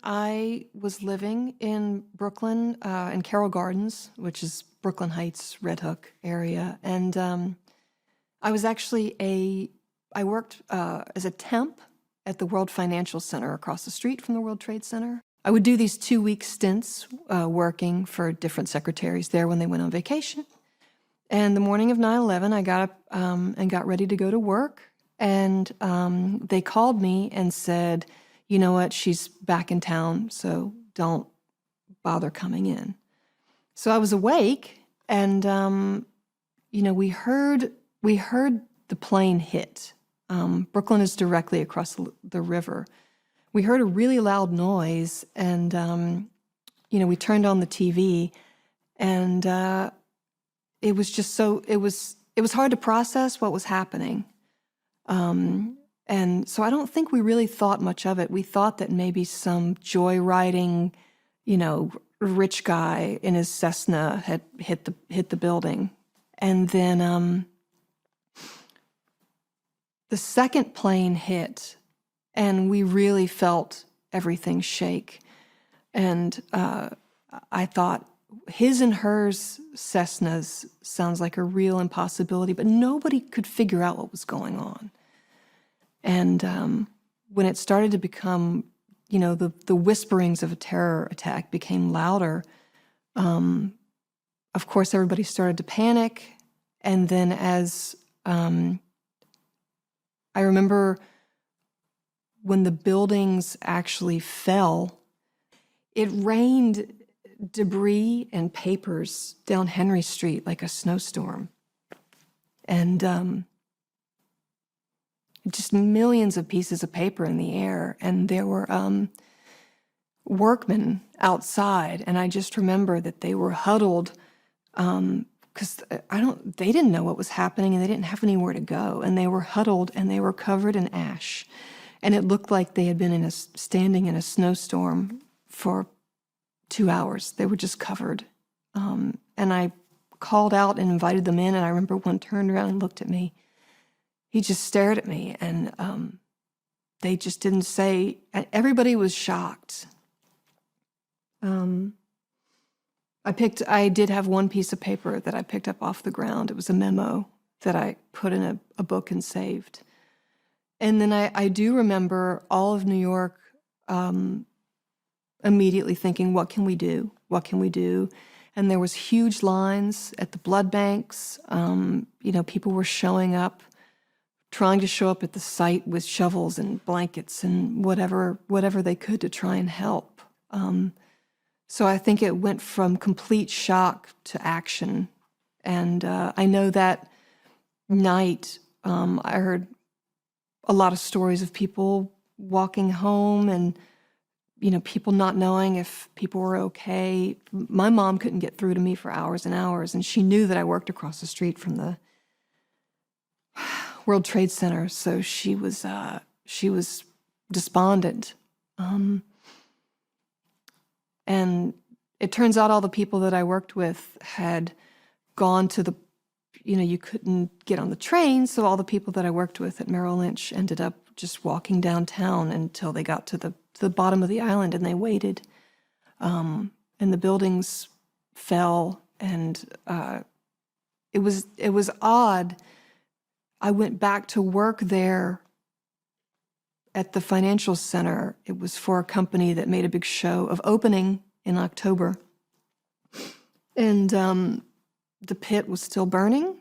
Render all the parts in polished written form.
I was living in Brooklyn, in Carroll Gardens, which is Brooklyn Heights, Red Hook area. And I was actually I worked as a temp at the World Financial Center across the street from the World Trade Center. I would do these 2-week stints working for different secretaries there when they went on vacation. And the morning of 9/11, I got up and got ready to go to work. And they called me and said, you know what, she's back in town, so don't bother coming in. So I was awake, and we heard the plane hit. Brooklyn is directly across the river. We heard a really loud noise, and we turned on the TV, and it was just it was hard to process what was happening. And so I don't think we really thought much of it. We thought that maybe some joyriding, rich guy in his Cessna had hit the building. And then the second plane hit, and we really felt everything shake. And I thought, his and hers Cessnas sounds like a real impossibility, but nobody could figure out what was going on. And when it started to become, the whisperings of a terror attack became louder, of course, everybody started to panic. And then as I remember when the buildings actually fell, it rained debris and papers down Henry Street like a snowstorm. And just millions of pieces of paper in the air. And there were workmen outside. And I just remember that they were huddled because they didn't know what was happening, and they didn't have anywhere to go. And they were huddled, and they were covered in ash. And it looked like they had been standing in a snowstorm for 2 hours. They were just covered. And I called out and invited them in, and I remember one turned around and looked at me. He just stared at me, and they just didn't say. Everybody was shocked. I did have one piece of paper that I picked up off the ground. It was a memo that I put in a book and saved. And then I do remember all of New York immediately thinking, what can we do? What can we do? And there was huge lines at the blood banks. People were showing up, trying to show up at the site with shovels and blankets and whatever they could to try and help. So I think it went from complete shock to action. And I know that night I heard a lot of stories of people walking home and, people not knowing if people were okay. My mom couldn't get through to me for hours and hours, and she knew that I worked across the street from the World Trade Center, so she was despondent. And it turns out all the people that I worked with had gone to you couldn't get on the train, so all the people that I worked with at Merrill Lynch ended up just walking downtown until they got to the bottom of the island, and they waited. And the buildings fell, and it was odd. I went back to work there at the financial center. It was for a company that made a big show of opening in October. And the pit was still burning.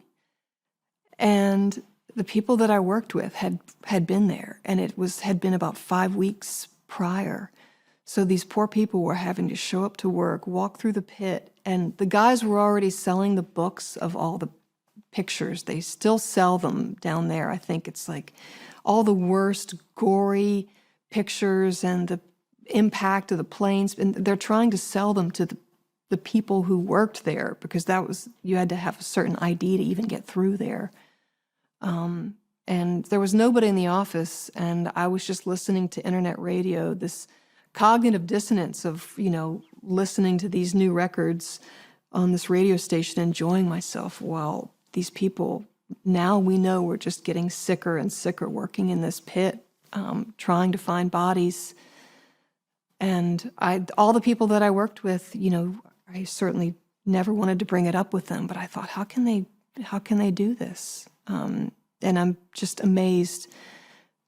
And the people that I worked with had been there, and had been about 5 weeks prior. So these poor people were having to show up to work, walk through the pit, and the guys were already selling the books of all the pictures. They still sell them down there. I think it's like all the worst gory pictures and the impact of the planes, and they're trying to sell them to the people who worked there, because you had to have a certain ID to even get through there. And there was nobody in the office, and I was just listening to internet radio, this cognitive dissonance of, listening to these new records on this radio station, enjoying myself while these people, now we know, we're just getting sicker and sicker working in this pit, trying to find bodies. And all the people that I worked with, I certainly never wanted to bring it up with them, but I thought, how can they do this? And I'm just amazed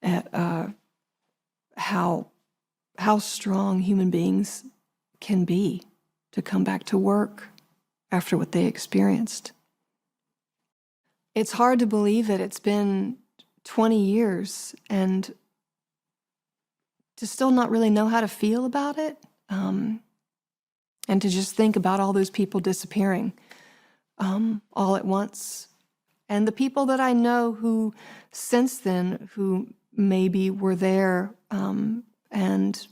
at how strong human beings can be to come back to work after what they experienced. It's hard to believe that it's been 20 years and to still not really know how to feel about it, and to just think about all those people disappearing all at once. And the people that I know who since then, who maybe were there and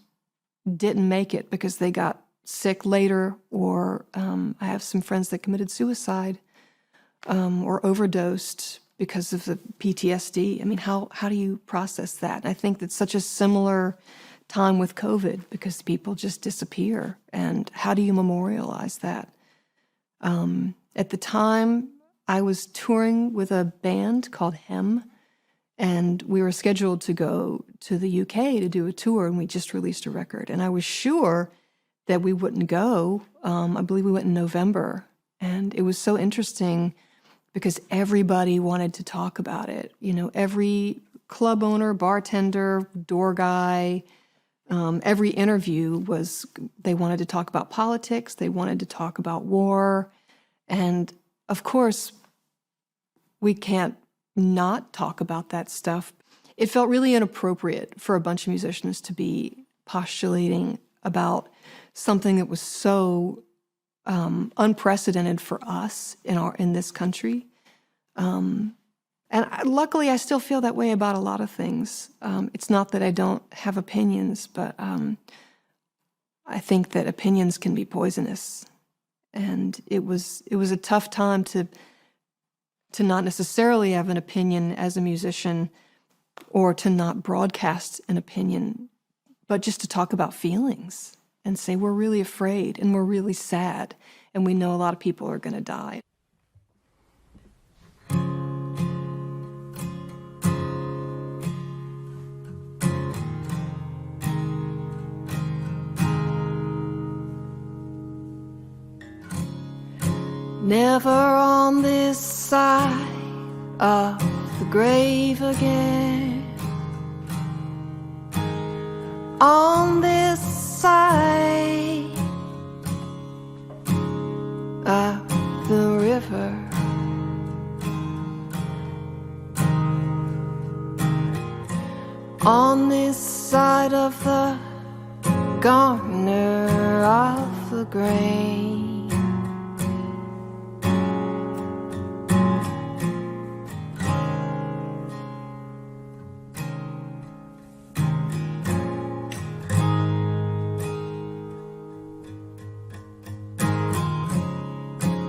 didn't make it because they got sick later, or I have some friends that committed suicide or overdosed because of the PTSD. I mean, how do you process that? And I think that's such a similar time with COVID, because people just disappear. And how do you memorialize that? At the time, I was touring with a band called Hem, and we were scheduled to go to the UK to do a tour, and we just released a record. And I was sure that we wouldn't go. I believe we went in November. And it was so interesting because everybody wanted to talk about it. Every club owner, bartender, door guy, every interview they wanted to talk about politics, they wanted to talk about war. And of course, we can't not talk about that stuff. It felt really inappropriate for a bunch of musicians to be postulating about something that was so unprecedented for us in this country. Luckily, I still feel that way about a lot of things. It's not that I don't have opinions, but I think that opinions can be poisonous. And it was a tough time to not necessarily have an opinion as a musician, or to not broadcast an opinion, but just to talk about feelings and say we're really afraid and we're really sad and we know a lot of people are going to die. Never on this side of the grave again. On this side of the river. On this side of the garner of the grain.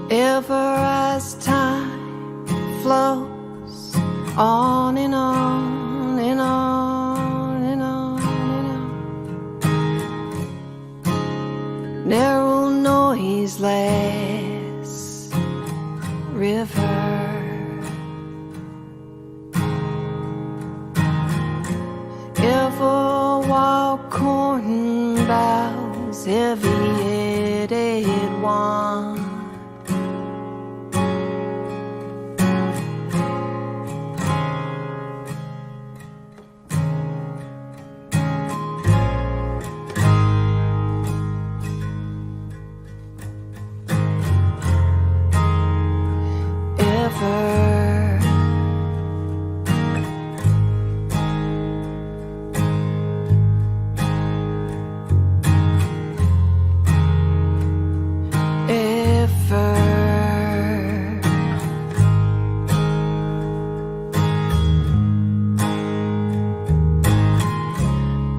Ever as time flows on and on and on and on and on, narrow, noiseless river. Ever while corn boughs, heavy-headed one.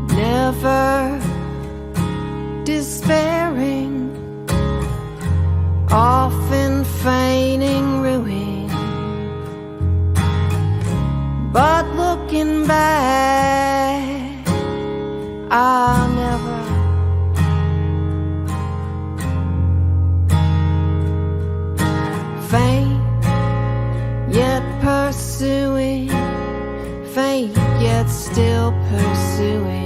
Never despairing, often feigning ruin, but looking back, I never faint, yet pursuing, faint, yet still pursuing.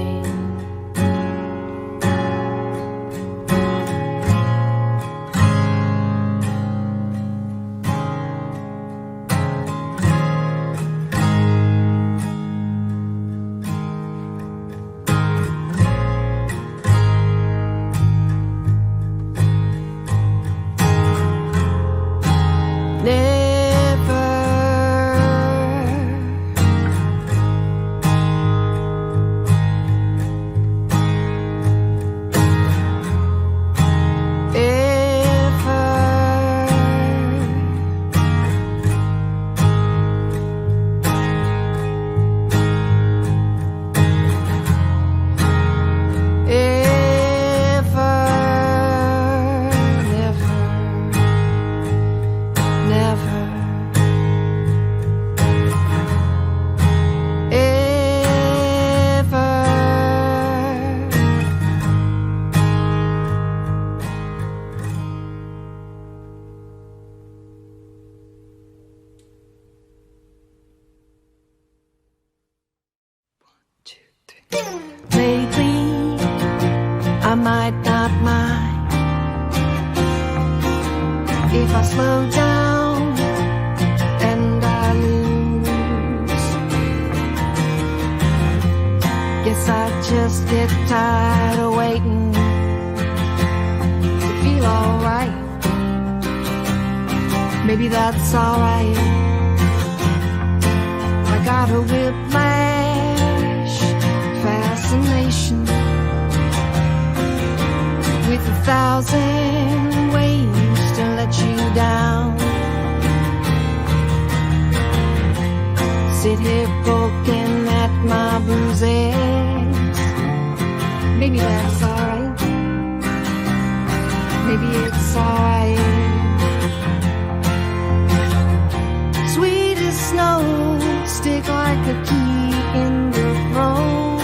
Lately, I might not mind if I slow down and I lose. Guess I just get tired of waiting to feel alright. Maybe that's alright. I got a whiplash fascination with 1,000 ways to let you down. Sit here poking at my bruises. Maybe that's alright. Maybe it's alright. Sweet as snow, stick like a key in the throat.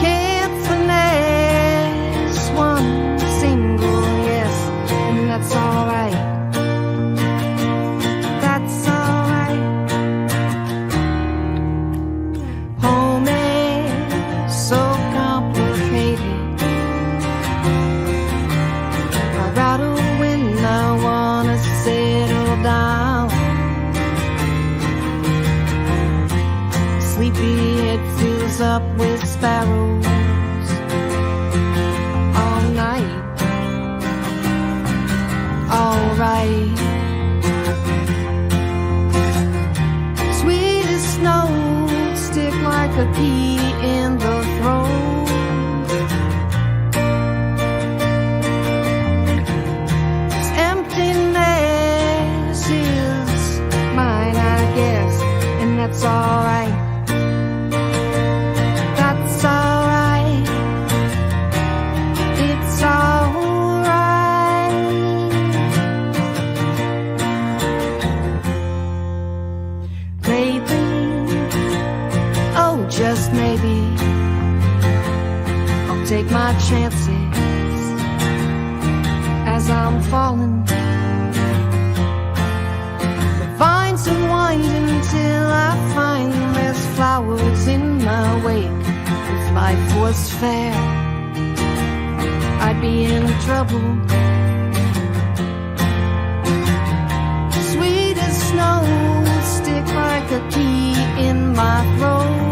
Can't finesse one single yes, and that's alright. That's alright. Home is so complicated. I gotta win, I wanna settle down. Sleepyhead fills up with sparrows all night. Alright. Sweet as snow, stick like a pea in the throat. This emptiness is mine, I guess, and that's alright. That's alright. It's alright. Maybe, oh, just maybe, I'll take my chances as I'm falling. The vines unwind until I find there's flowers in my wake. If life was fair, I'd be in trouble. Sweet as snow, stick like a key in my throat.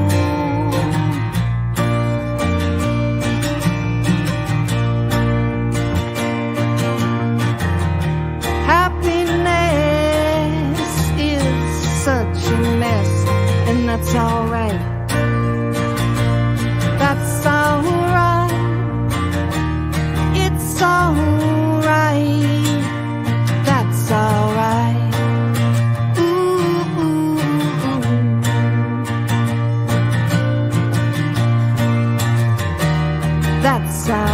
Happiness is such a mess, and that's alright. That's alright. It's alright. That's alright. Ooh, ooh, ooh. That's alright.